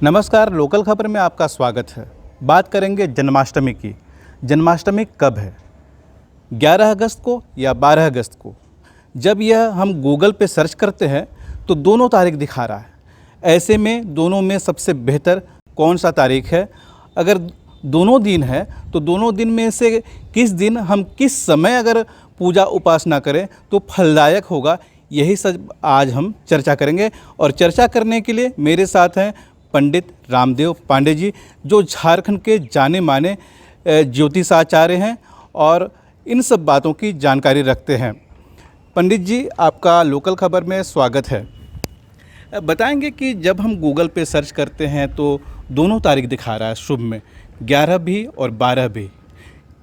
नमस्कार, लोकल खबर में आपका स्वागत है। बात करेंगे जन्माष्टमी की। जन्माष्टमी कब है? 11 अगस्त को या 12 अगस्त को? जब यह हम गूगल पे सर्च करते हैं तो दोनों तारीख दिखा रहा है। ऐसे में दोनों में सबसे बेहतर कौन सा तारीख है? अगर दोनों दिन है तो दोनों दिन में से किस दिन हम किस समय अगर पूजा उपासना करें तो फलदायक होगा, यही सब आज हम चर्चा करेंगे। और चर्चा करने के लिए मेरे साथ हैं पंडित रामदेव पांडे जी, जो झारखंड के जाने माने ज्योतिषाचार्य हैं और इन सब बातों की जानकारी रखते हैं। पंडित जी, आपका लोकल खबर में स्वागत है। बताएंगे कि जब हम गूगल पे सर्च करते हैं तो दोनों तारीख दिखा रहा है शुभ में, 11 भी और 12 भी।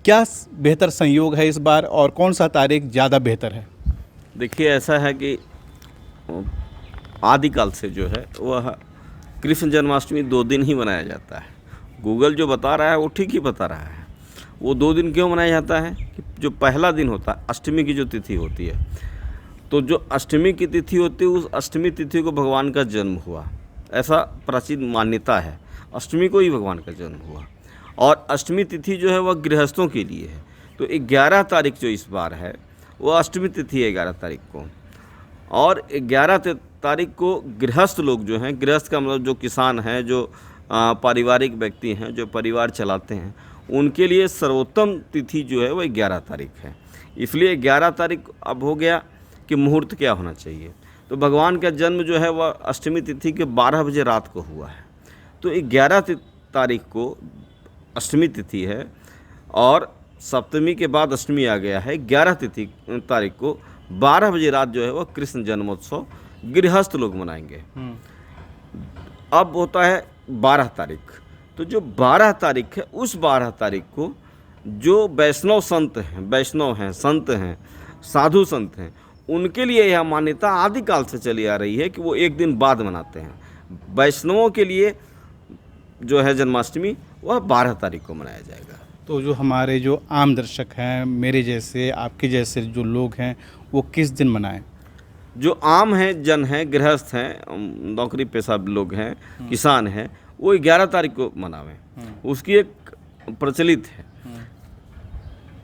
क्या बेहतर संयोग है इस बार और कौन सा तारीख ज़्यादा बेहतर है? देखिए, ऐसा है कि आदिकाल से जो है वह कृष्ण जन्माष्टमी 2 दिन ही मनाया जाता है। गूगल जो बता रहा है वो ठीक ही बता रहा है। वो 2 दिन क्यों मनाया जाता है कि जो पहला दिन होता है, अष्टमी की जो तिथि होती है, तो जो अष्टमी की तिथि होती है उस अष्टमी तिथि को भगवान का जन्म हुआ, ऐसा प्राचीन मान्यता है। अष्टमी को ही भगवान का जन्म हुआ और अष्टमी तिथि जो है वह गृहस्थों के लिए है। तो 11 तारीख जो इस बार है वह अष्टमी तिथि है 11 तारीख को। और 11 तारीख को गृहस्थ लोग जो हैं, गृहस्थ का मतलब जो किसान हैं, जो पारिवारिक व्यक्ति हैं, जो परिवार चलाते हैं, उनके लिए सर्वोत्तम तिथि जो है वह 11 तारीख है। इसलिए 11 तारीख अब हो गया कि मुहूर्त क्या होना चाहिए। तो भगवान का जन्म जो है वह अष्टमी तिथि के 12 बजे रात को हुआ है। तो 11 तारीख को अष्टमी तिथि है और सप्तमी के बाद अष्टमी आ गया है। 11 तारीख को 12 बजे रात जो है वह कृष्ण जन्मोत्सव गृहस्थ लोग मनाएंगे। अब होता है 12 तारीख। तो जो 12 तारीख है उस 12 तारीख को जो वैष्णव संत हैं, वैष्णव हैं, संत हैं, साधु संत हैं, उनके लिए यह मान्यता आदिकाल से चली आ रही है कि वो एक दिन बाद मनाते हैं। वैष्णवों के लिए जो है जन्माष्टमी वह 12 तारीख को मनाया जाएगा। तो जो हमारे जो आम दर्शक हैं, मेरे जैसे, आपके जैसे जो लोग हैं, वो किस दिन मनाएं? जो आम हैं, जन हैं, गृहस्थ हैं, नौकरी पेशा लोग हैं, किसान हैं, वो 11 तारीख को मनावें। उसकी एक प्रचलित है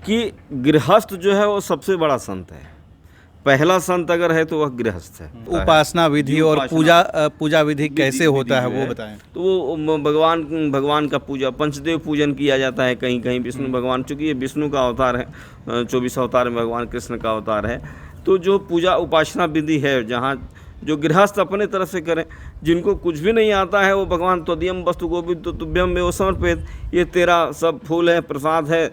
कि गृहस्थ जो है वो सबसे बड़ा संत है। पहला संत अगर है तो वह गृहस्थ है। उपासना विधि और पूजा विधि कैसे होता है वो बताएं। तो वो भगवान का पूजा, पंचदेव पूजन किया जाता है। कहीं कहीं विष्णु भगवान, चूँकि ये विष्णु का अवतार है, 24 अवतार में भगवान कृष्ण का अवतार है। तो जो पूजा उपासना विधि है, जहाँ जो गृहस्थ अपने तरफ से करें, जिनको कुछ भी नहीं आता है, वो भगवान त्वदीयम वस्तु गोविंद तो तुभ्यम में वो समर्पित, ये तेरा सब फूल है, प्रसाद है,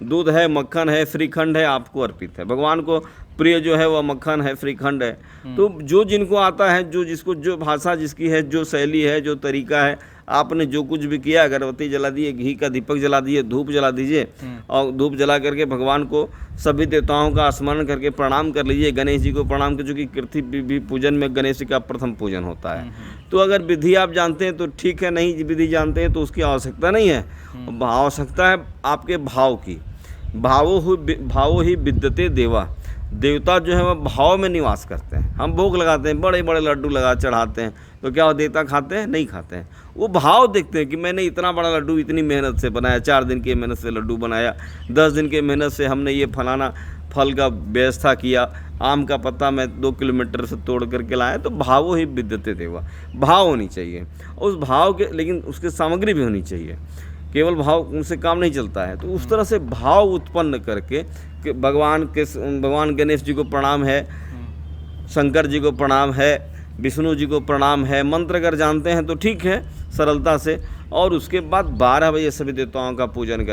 दूध है, मक्खन है, श्रीखंड है, आपको अर्पित है। भगवान को प्रिय जो है वह मक्खन है, श्रीखंड है। तो जो जिनको आता है, जो जिसको जो भाषा जिसकी है, जो शैली है, जो तरीका है, आपने जो कुछ भी किया, अगरबत्ती जला दिए, घी का दीपक जला दिए, धूप जला दीजिए और धूप जला करके भगवान को सभी देवताओं का स्मरण करके प्रणाम कर लीजिए। गणेश जी को प्रणाम कर, चूँकि कृति पूजन में गणेश जी का प्रथम पूजन होता है। तो अगर विधि आप जानते हैं तो ठीक है, नहीं विधि जानते हैं तो उसकी आवश्यकता नहीं है। आवश्यकता है आपके भाव की। भावो ही विद्यते देवा। देवता जो है वह भाव में निवास करते हैं। हम भोग लगाते हैं, बड़े बड़े लड्डू लगा चढ़ाते हैं, तो क्या वो देवता खाते हैं? नहीं खाते हैं। वो भाव देखते हैं कि मैंने इतना बड़ा लड्डू इतनी मेहनत से बनाया, 4 दिन की मेहनत से लड्डू बनाया, 10 दिन की मेहनत से हमने ये फलाना फल का व्यवस्था किया, आम का पत्ता मैं 2 किलोमीटर से तोड़ करके लाया। तो भावो ही विद्यते देवा। भाव होनी चाहिए उस भाव के, लेकिन उसकी सामग्री भी होनी चाहिए। केवल भाव उनसे काम नहीं चलता है। तो उस तरह से भाव उत्पन्न करके कि भगवान गणेश जी को प्रणाम है, शंकर जी को प्रणाम है, विष्णु जी को प्रणाम है। मंत्र अगर जानते हैं तो ठीक है, सरलता से। और उसके बाद 12 बजे सभी देवताओं का पूजन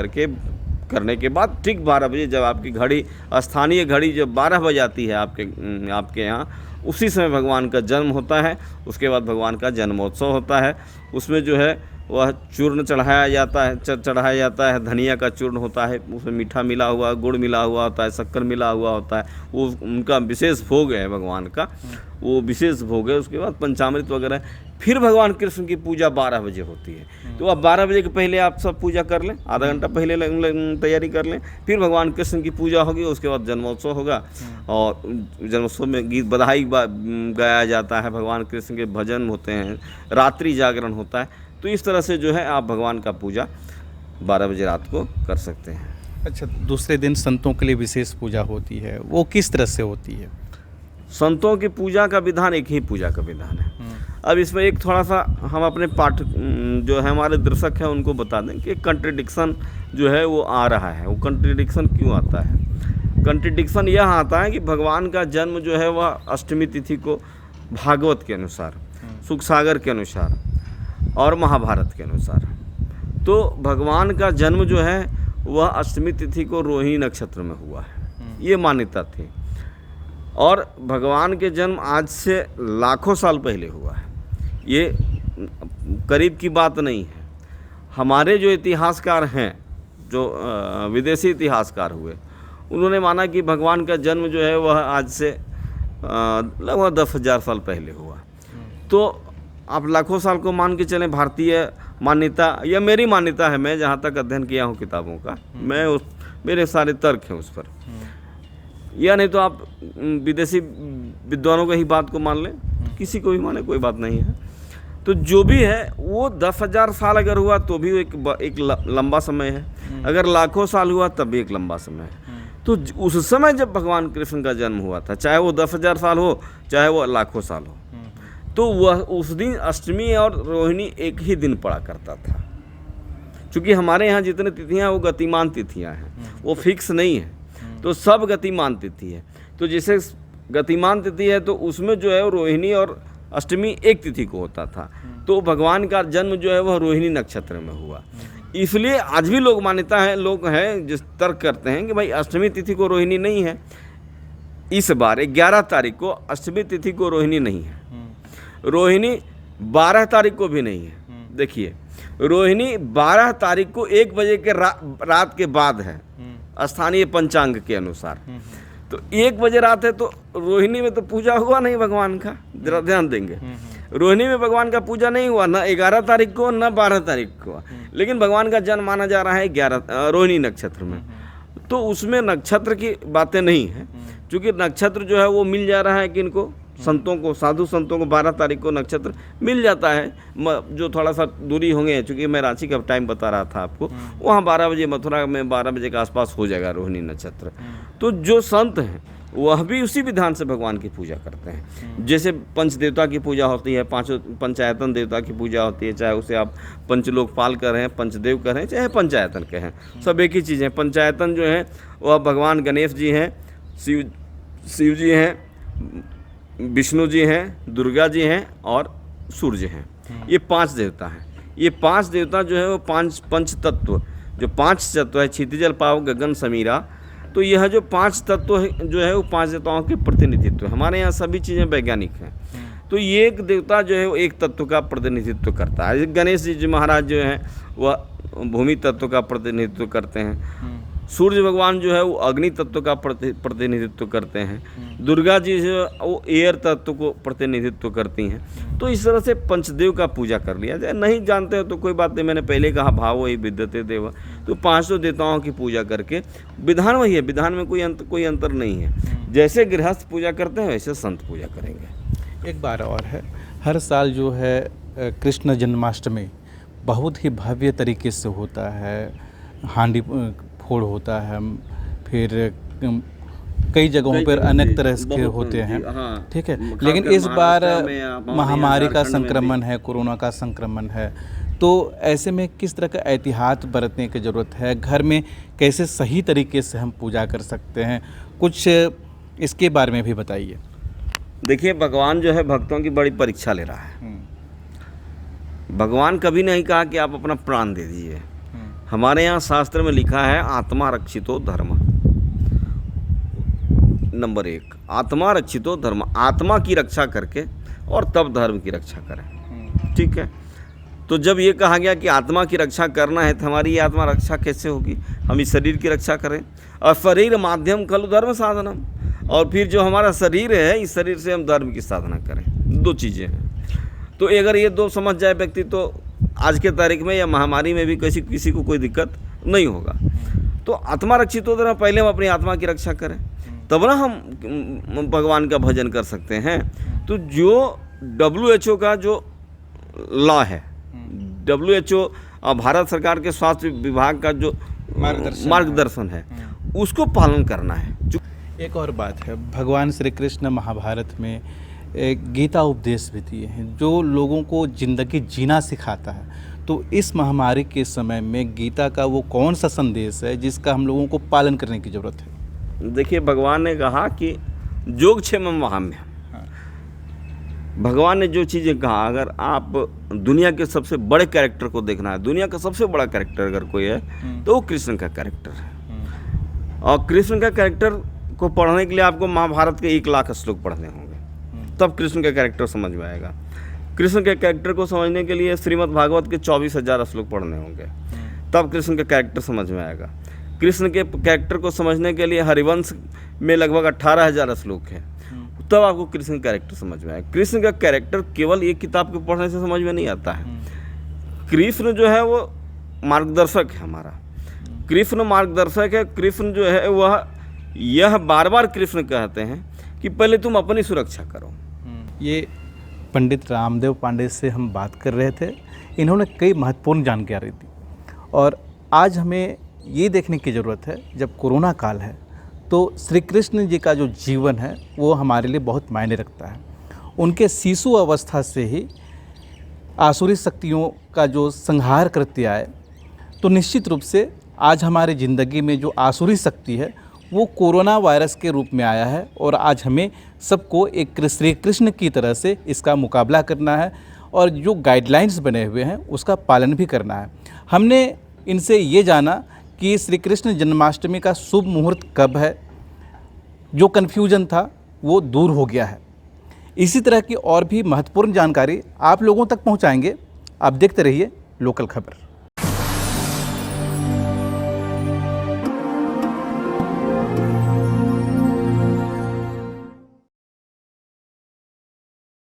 करने के बाद ठीक 12 बजे जब आपकी घड़ी, स्थानीय घड़ी जब 12 बजे आती है आपके यहाँ, उसी समय भगवान का जन्म होता है। उसके बाद भगवान का जन्मोत्सव होता है। उसमें जो है वह चूर्ण चढ़ाया जाता है, धनिया का चूर्ण होता है, उसमें मीठा मिला हुआ, गुड़ मिला हुआ होता है, शक्कर मिला हुआ होता है। वो उनका विशेष भोग है भगवान का, वो विशेष भोग है। उसके बाद पंचामृत वगैरह फिर भगवान कृष्ण की पूजा 12 बजे होती है। तो अब 12 बजे के पहले आप सब पूजा कर लें, आधा घंटा पहले तैयारी कर लें, फिर भगवान कृष्ण की पूजा होगी, उसके बाद जन्मोत्सव होगा और जन्मोत्सव में गीत बधाई गाया जाता है, भगवान कृष्ण के भजन होते हैं, रात्रि जागरण होता है। तो इस तरह से जो है आप भगवान का पूजा 12 बजे रात को कर सकते हैं। अच्छा, दूसरे दिन संतों के लिए विशेष पूजा होती है, वो किस तरह से होती है? संतों की पूजा का विधान एक ही पूजा का विधान है। अब इसमें एक थोड़ा सा हम अपने पाठ जो है हमारे दर्शक हैं उनको बता दें कि कंट्रडिक्शन जो है वो आ रहा है। वो कंट्रडिक्शन क्यों आता है? कंट्रडिक्शन यह आता है कि भगवान का जन्म जो है वह अष्टमी तिथि को भागवत के अनुसार, सुख सागर के अनुसार और महाभारत के अनुसार, तो भगवान का जन्म जो है वह अष्टमी तिथि को रोहिणी नक्षत्र में हुआ है, ये मान्यता थी। और भगवान के जन्म आज से लाखों साल पहले हुआ है, ये करीब की बात नहीं है। हमारे जो इतिहासकार हैं, जो विदेशी इतिहासकार हुए, उन्होंने माना कि भगवान का जन्म जो है वह आज से लगभग 10,000 साल पहले हुआ। तो आप लाखों साल को मान के चलें, भारतीय मान्यता या मेरी मान्यता है, मैं जहाँ तक अध्ययन किया हूँ किताबों का, मेरे सारे तर्क हैं उस पर। या नहीं तो आप विदेशी विद्वानों की ही बात को मान लें, किसी को भी माने, कोई बात नहीं है। तो जो भी है वो 10,000 साल अगर हुआ तो भी एक लंबा समय है, अगर लाखों साल हुआ तब भी एक लंबा समय है। तो उस समय जब भगवान कृष्ण का जन्म हुआ था, चाहे वो 10,000 साल हो चाहे वो लाखों साल हो, तो वह उस दिन अष्टमी और रोहिणी एक ही दिन पड़ा करता था। क्योंकि हमारे यहाँ जितने तिथियाँ वो गतिमान तिथियाँ हैं, वो फिक्स नहीं है, तो सब गतिमान तिथि है। तो जैसे गतिमान तिथि है तो उसमें जो है रोहिणी और अष्टमी एक तिथि को होता था। तो भगवान का जन्म जो है वह रोहिणी नक्षत्र में हुआ। इसलिए आज भी लोग मान्यता है, लोग हैं जिस तर्क करते हैं कि भाई अष्टमी तिथि को रोहिणी नहीं है। इस बार 11 तारीख को अष्टमी तिथि को रोहिणी नहीं है, रोहिणी 12 तारीख को भी नहीं है। देखिए, रोहिणी 12 तारीख को 1 बजे के रात के बाद है स्थानीय पंचांग के अनुसार। तो 1 बजे रात है, तो रोहिणी में तो पूजा हुआ नहीं भगवान का, जरा ध्यान देंगे। रोहिणी में भगवान का पूजा नहीं हुआ, ना 11 तारीख को ना 12 तारीख को, लेकिन भगवान का जन्म माना जा रहा है रोहिणी नक्षत्र में। तो उसमें नक्षत्र की बातें नहीं है, क्योंकि नक्षत्र जो है वो मिल जा रहा है कि इनको संतों को, साधु संतों को 12 तारीख को नक्षत्र मिल जाता है, जो थोड़ा सा दूरी होंगे, चूँकि मैं रांची का टाइम बता रहा था आपको, वहाँ 12 बजे, मथुरा में 12 बजे के आसपास हो जाएगा रोहिणी नक्षत्र। तो जो संत हैं वह भी उसी विधान से भगवान की पूजा करते हैं। जैसे पंचदेवता की पूजा होती है, 5 पंचायतन देवता की पूजा होती है, चाहे उसे आप पंचलोकपाल करें, पंचदेव करें, चाहे पंचायतन कहें, सब एक ही चीज़ है। पंचायतन जो है वह भगवान गणेश जी हैं, शिव जी हैं, विष्णु जी हैं, दुर्गा जी हैं और सूर्य हैं। ये 5 देवता हैं। ये 5 देवता जो है वो पंच तत्व, जो 5 तत्व है, क्षितिजल पाव गगन समीरा, तो यह जो 5 तत्व है जो है वो 5 देवताओं के प्रतिनिधित्व। हमारे यहाँ सभी चीज़ें वैज्ञानिक हैं। तो ये एक देवता जो है वो एक तत्व का प्रतिनिधित्व करता है। गणेश जी महाराज जो हैं वह भूमि तत्व का प्रतिनिधित्व करते हैं। सूर्य भगवान जो है वो अग्नि तत्व का प्रतिनिधित्व करते हैं। दुर्गा जी जो वो एयर तत्व को प्रतिनिधित्व करती हैं। तो इस तरह से पंचदेव का पूजा कर लिया जाए। नहीं जानते हो तो कोई बात नहीं, मैंने पहले कहा भाव वही विद्यते देव। तो 500 देवताओं की पूजा करके विधान वही है, विधान में कोई अंतर नहीं है। जैसे गृहस्थ पूजा करते हैं वैसे संत पूजा करेंगे। एक बार और है, हर साल जो है कृष्ण जन्माष्टमी बहुत ही भव्य तरीके से होता है। हांडी फोड़ होता है, फिर कई जगहों पर अनेक तरह के होते हैं, ठीक है। लेकिन इस बार महामारी का संक्रमण है, कोरोना का संक्रमण है, तो ऐसे में किस तरह का एहतियात बरतने की ज़रूरत है? घर में कैसे सही तरीके से हम पूजा कर सकते हैं? कुछ इसके बारे में भी बताइए। देखिए, भगवान जो है भक्तों की बड़ी परीक्षा ले रहा है। भगवान कभी नहीं कहा कि आप अपना प्राण दे दीजिए। हमारे यहाँ शास्त्र में लिखा है आत्मा रक्षितो धर्म। नंबर 1, आत्मा रक्षितो धर्म, आत्मा की रक्षा करके और तब धर्म की रक्षा करें, ठीक है। तो जब ये कहा गया कि आत्मा की रक्षा करना है, तो हमारी ये आत्मा रक्षा कैसे होगी? हम इस शरीर की रक्षा करें, और शरीर माध्यम खलु धर्म साधनम, और फिर जो हमारा शरीर है, इस शरीर से हम धर्म की साधना करें। 2 चीज़ें हैं। तो अगर ये दो समझ जाए व्यक्ति तो आज के तारीख में या महामारी में भी किसी को कोई दिक्कत नहीं होगा। तो आत्मा रक्षित हो तो पहले हम अपनी आत्मा की रक्षा करें, तब ना हम भगवान का भजन कर सकते हैं। तो जो WHO का जो लॉ है, WHO भारत सरकार के स्वास्थ्य विभाग का जो मार्गदर्शन है, उसको पालन करना है। एक और बात है, भगवान श्री कृष्ण महाभारत में एक गीता उपदेश भी दिए हैं जो लोगों को ज़िंदगी जीना सिखाता है। तो इस महामारी के समय में गीता का वो कौन सा संदेश है जिसका हम लोगों को पालन करने की ज़रूरत है? देखिए, भगवान ने कहा कि योगक्षेमम वहाम्य। भगवान ने जो चीज़ें कहा, अगर आप दुनिया के सबसे बड़े कैरेक्टर को देखना है, दुनिया का सबसे बड़ा कैरेक्टर अगर कोई है तो वो कृष्ण का कैरेक्टर है। और कृष्ण का कैरेक्टर को पढ़ने के लिए आपको महाभारत के 1 लाख श्लोक पढ़ने होंगे, तब कृष्ण का कैरेक्टर समझ में आएगा। कृष्ण के कैरेक्टर को समझने के लिए श्रीमद् भागवत के 24,000 श्लोक पढ़ने होंगे, तब कृष्ण का कैरेक्टर समझ में आएगा। कृष्ण के कैरेक्टर को समझने के लिए हरिवंश में लगभग 18,000 श्लोक है, तब आपको कृष्ण का कैरेक्टर समझ में आएगा। कृष्ण का कैरेक्टर केवल एक किताब के पढ़ने से समझ में नहीं आता है। कृष्ण जो है वो मार्गदर्शक है हमारा, कृष्ण मार्गदर्शक है। कृष्ण जो है वह यह बार बार कृष्ण कहते हैं कि पहले तुम अपनी सुरक्षा करो। ये पंडित रामदेव पांडे से हम बात कर रहे थे। इन्होंने कई महत्वपूर्ण जानकारी दी और आज हमें ये देखने की ज़रूरत है, जब कोरोना काल है तो श्री कृष्ण जी का जो जीवन है वो हमारे लिए बहुत मायने रखता है। उनके शिशु अवस्था से ही आसुरी शक्तियों का जो संहार कृत्य आए, तो निश्चित रूप से आज हमारी ज़िंदगी में जो आसुरी शक्ति है वो कोरोना वायरस के रूप में आया है और आज हमें सबको एक श्री कृष्ण की तरह से इसका मुकाबला करना है और जो गाइडलाइंस बने हुए हैं उसका पालन भी करना है। हमने इनसे ये जाना कि श्री कृष्ण जन्माष्टमी का शुभ मुहूर्त कब है, जो कन्फ्यूजन था वो दूर हो गया है। इसी तरह की और भी महत्वपूर्ण जानकारी आप लोगों तक पहुंचाएंगे। आप देखते रहिए लोकल खबर।